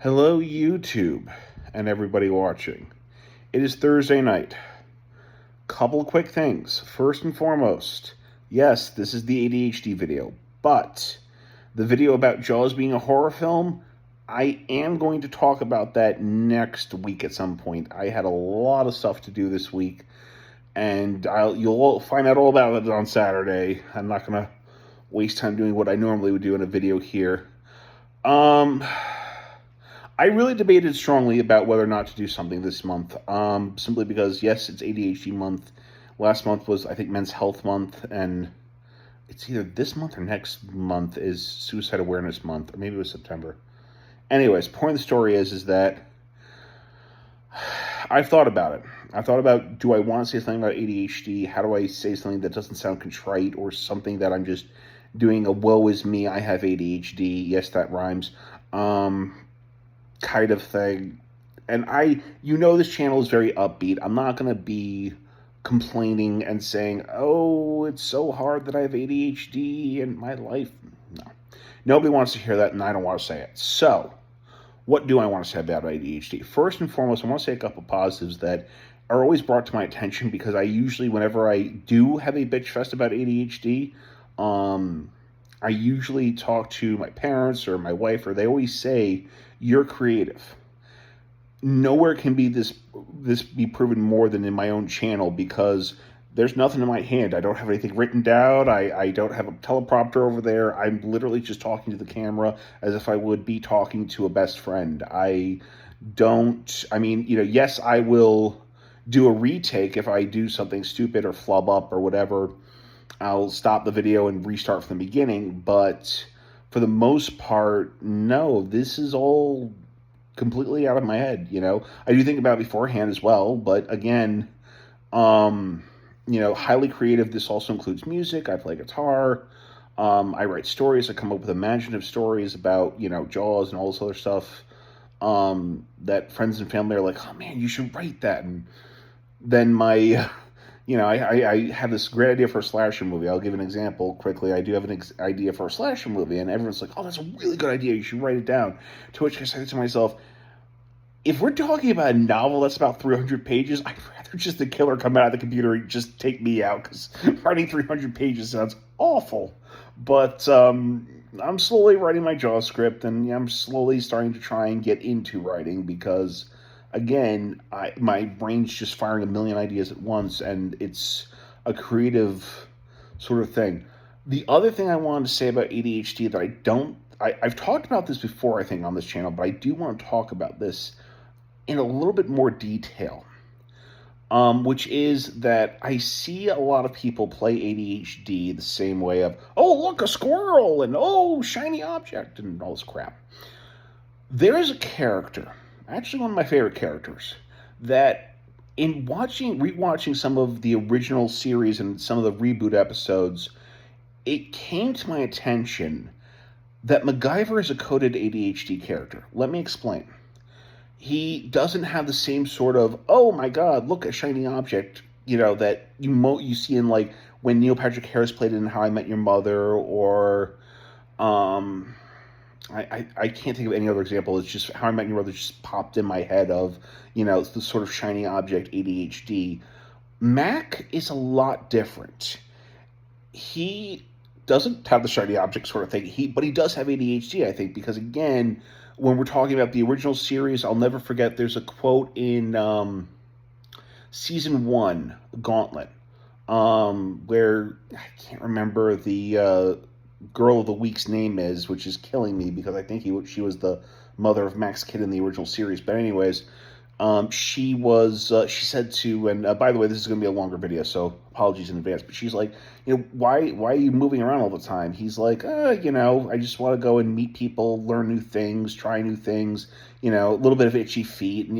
Hello, YouTube, and everybody watching. It is Thursday night. Couple quick things. First and foremost, yes, this is the ADHD video, but the video about Jaws being a horror film, I am going to talk about that next week at some point. I had a lot of stuff to do this week, and you'll find out all about it on Saturday. I'm not going to waste time doing what I normally would do in a video here. I really debated strongly about whether or not to do something this month, simply because, yes, it's ADHD month. Last month was, I think, Men's Health Month, and it's either this month or next month is Suicide Awareness Month, or maybe it was September. Anyways, point of the story is that I've thought about it. I've thought about, do I want to say something about ADHD? How do I say something that doesn't sound contrite, or something that I'm just doing a woe is me, I have ADHD, yes, that rhymes, kind of thing. And this channel is very upbeat. I'm not going to be complaining and saying, oh, it's so hard that I have ADHD in my life. No. Nobody wants to hear that, and I don't want to say it. So, what do I want to say about ADHD? First and foremost, I want to say a couple positives that are always brought to my attention, because I usually, whenever I do have a bitch fest about ADHD, I usually talk to my parents or my wife, or they always say, you're creative. Nowhere can be this be proven more than in my own channel, because there's nothing in my hand. I don't have anything written down. I don't have a teleprompter over there. I'm literally just talking to the camera as if I would be talking to a best friend. Yes, I will do a retake if I do something stupid or flub up or whatever. I'll stop the video and restart from the beginning, but for the most part, no, this is all completely out of my head. I do think about it beforehand as well, but again, highly creative. This also includes music. I play guitar. I write stories. I come up with imaginative stories about, Jaws and all this other stuff, that friends and family are like, oh man, you should write that. And then I have this great idea for a slasher movie. I'll give an example quickly. I do have an idea for a slasher movie, and everyone's like, oh, that's a really good idea. You should write it down. To which I said to myself, if we're talking about a novel that's about 300 pages, I'd rather just the killer come out of the computer and just take me out, because writing 300 pages sounds awful. But I'm slowly writing my Jaws script, and I'm slowly starting to try and get into writing, because again, my brain's just firing a million ideas at once, and it's a creative sort of thing. The other thing I wanted to say about ADHD that I've talked about this before, I think, on this channel, but I do want to talk about this in a little bit more detail, which is that I see a lot of people play ADHD the same way of, oh, look, a squirrel, and oh, shiny object, and all this crap. There is a character, actually one of my favorite characters, that in rewatching some of the original series and some of the reboot episodes, it came to my attention that Macgyver is a coded ADHD character. Let me explain. He doesn't have the same sort of, oh my god, look, a shiny object, that you see in, like, when Neil Patrick Harris played in How I Met Your Mother, or I can't think of any other example. It's just How I Met Your Mother just popped in my head of, the sort of shiny object ADHD. Mac is a lot different. He doesn't have the shiny object sort of thing, but he does have ADHD, I think, because, again, when we're talking about the original series, I'll never forget, there's a quote in season 1, Gauntlet, where I can't remember the girl of the week's name is, which is killing me, because I think she was the mother of Mac's kid in the original series. But anyways, she said to, and by the way, this is going to be a longer video, so apologies in advance, but she's like, why are you moving around all the time? He's like, I just want to go and meet people, learn new things, try new things, a little bit of itchy feet. And,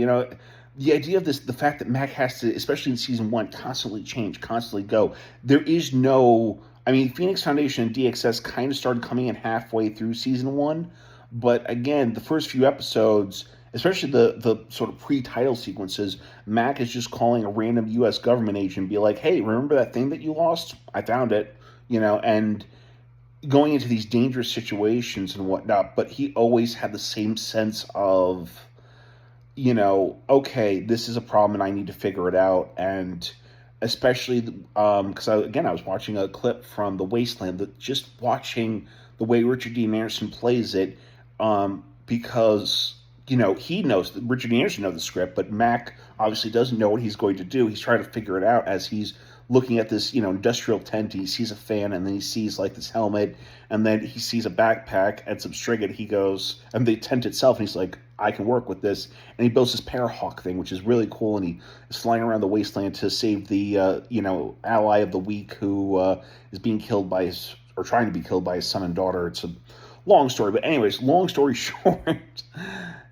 the idea of this, the fact that Mac has to, especially in season 1, constantly change, constantly go. There is no, Phoenix Foundation and DXS kind of started coming in halfway through season 1, but again, the first few episodes, especially the sort of pre-title sequences, Mac is just calling a random U.S. government agent and be like, hey, remember that thing that you lost? I found it, and going into these dangerous situations and whatnot, but he always had the same sense of, okay, this is a problem and I need to figure it out. And especially because I was watching a clip from The Wasteland, that just watching the way Richard Dean Anderson plays it, because he knows that Richard Dean Anderson knows the script, but Mac obviously doesn't know what he's going to do. He's trying to figure it out as he's looking at this industrial tent. He sees a fan, and then he sees like this helmet, and then he sees a backpack and some string, and he goes, and the tent itself, and he's like, I can work with this. And he builds this Parahawk thing, which is really cool, and he is flying around the wasteland to save the ally of the week who is being killed by his, or trying to be killed by his son and daughter. It's a long story, but anyways, long story short,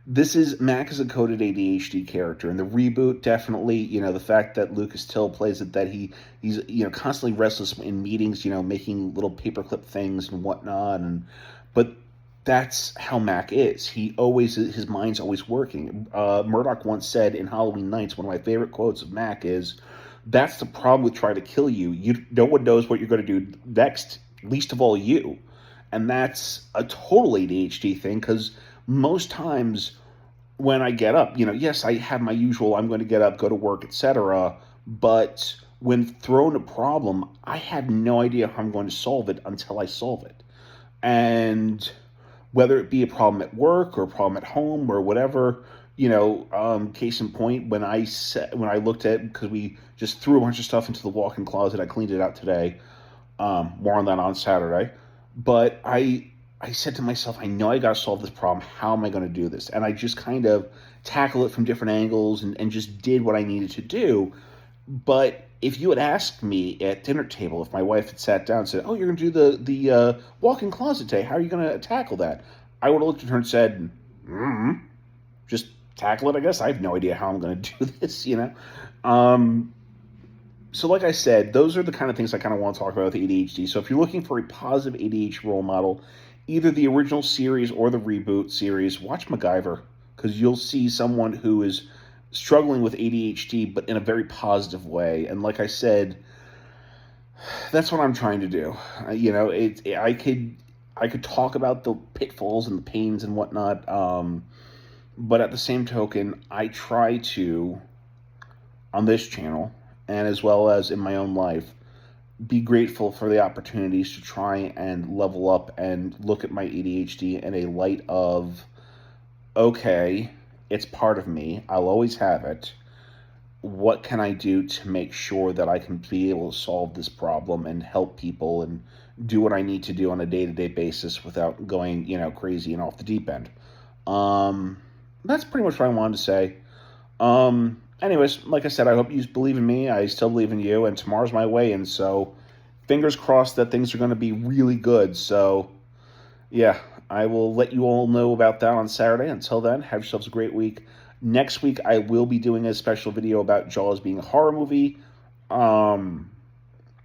this is Mac is a coded ADHD character. In the reboot, definitely, the fact that Lucas Till plays it, that he's constantly restless in meetings, making little paperclip things and whatnot, but that's how Mac is. His mind's always working. Murdoch once said in Halloween Nights, one of my favorite quotes of Mac is, "That's the problem with trying to kill you. No one knows what you're going to do next, least of all you." And that's a total ADHD thing, because most times when I get up, yes, I have my usual, I'm going to get up, go to work, etc. But when thrown a problem, I have no idea how I'm going to solve it until I solve it. And whether it be a problem at work or a problem at home or whatever, case in point, when I looked at, because we just threw a bunch of stuff into the walk-in closet, I cleaned it out today. More on that on Saturday. But I said to myself, I know I got to solve this problem. How am I going to do this? And I just kind of tackle it from different angles and just did what I needed to do. But if you had asked me at dinner table, if my wife had sat down and said, "Oh, you're going to do the walk-in closet today. How are you going to tackle that?" I would have looked at her and said, just tackle it, I guess. I have no idea how I'm going to do this, So like I said, those are the kind of things I kind of want to talk about with ADHD. So if you're looking for a positive ADHD role model, either the original series or the reboot series, watch Macgyver, because you'll see someone who is struggling with ADHD, but in a very positive way. And like I said, that's what I'm trying to do. I could talk about the pitfalls and the pains and whatnot, but at the same token, I try to, on this channel, and as well as in my own life, be grateful for the opportunities to try and level up and look at my ADHD in a light of, okay, it's part of me. I'll always have it. What can I do to make sure that I can be able to solve this problem and help people and do what I need to do on a day-to-day basis without going, crazy and off the deep end? That's pretty much what I wanted to say. Anyways, like I said, I hope you believe in me. I still believe in you, and tomorrow's my weigh-in, so fingers crossed that things are going to be really good. So, yeah, I will let you all know about that on Saturday. Until then, have yourselves a great week. Next week, I will be doing a special video about Jaws being a horror movie, and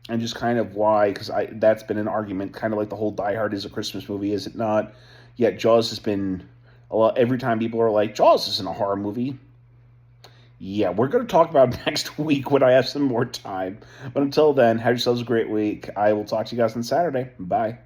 just kind of why, because that's been an argument, kind of like the whole Die Hard is a Christmas movie, is it not? Yet Jaws has been a lot. Every time people are like, Jaws isn't a horror movie. Yeah, we're going to talk about next week when I have some more time. But until then, have yourselves a great week. I will talk to you guys on Saturday. Bye.